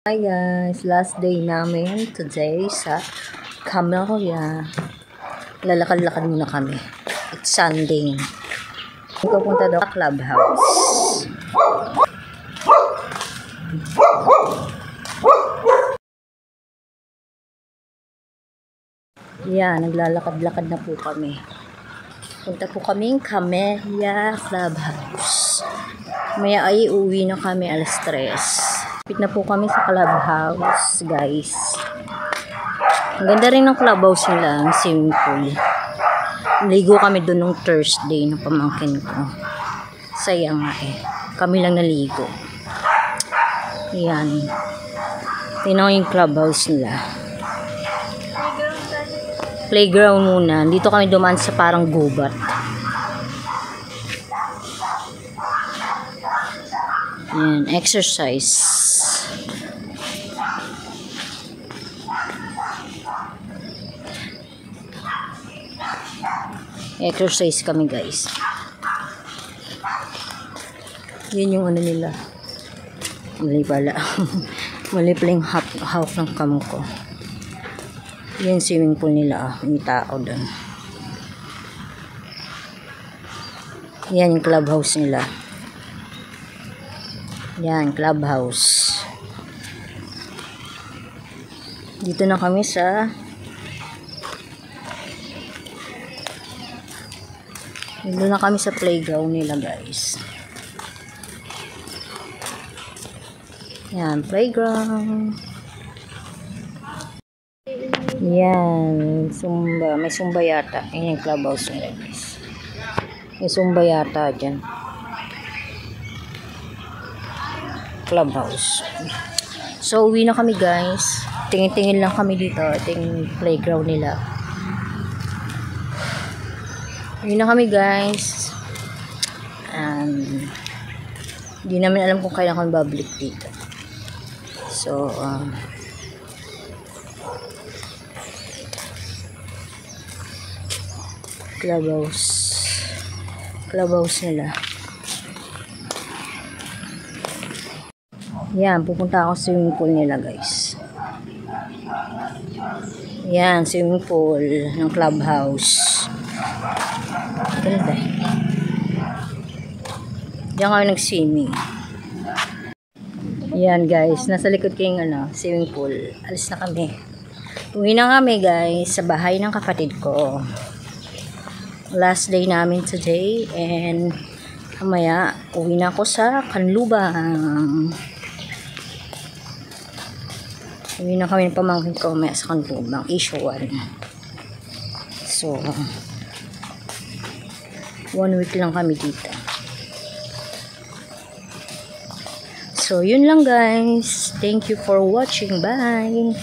Hi guys, last day namin today sa Camellia. Lalakad-lakad muna kami. It's Sunday. Pupunta daw sa clubhouse. Yan, naglalakad-lakad na po kami. Punta po kaming Camellia Clubhouse. Maya ay uwi na kami alas 3. Pit na po kami sa clubhouse, guys. Ang ganda rin ng clubhouse nila, ang swimming pool. Ligo kami doon nung Thursday ng pamangkin ko. Saya nga eh. Kami lang naligo. Yan. Tingnan yung clubhouse nila. Playground muna. Dito kami dumaan sa parang gubat. Yan, exercise. Exercise kami guys. Yun yung ano nila. Mali pala. Mali pala yung hawak ng cam ko. Yan swimming pool nila. May tao doon. Yan yung clubhouse nila. Yan, clubhouse. Dito na kami sa playground nila guys. Yan, playground. Yan, Zumba. May Zumba yata. Yan yung clubhouse nila guys. May Zumba yata dyan. Clubhouse. So, uwi na kami guys. Tingin-tingin lang kami dito. Ito yung playground nila. Uwi na kami guys. Hindi namin alam kung kailan kami babalik dito. So, clubhouse nila. Yan, pupunta ako sa swimming pool nila guys. Yan, swimming pool ng clubhouse. Ganda. Diyan kami nag-swimming. Yan guys, nasa likod ko yung swimming pool. Alis na kami. Uwi na kami guys sa bahay ng kapatid ko. Last day namin today and mamaya uwi na ako sa Kanlubang. Uwi na kami ng pamangkin ko mamaya sa Kanlubang, issue 1. So 1 week lang kami dito. So yun lang guys. Thank you for watching. Bye.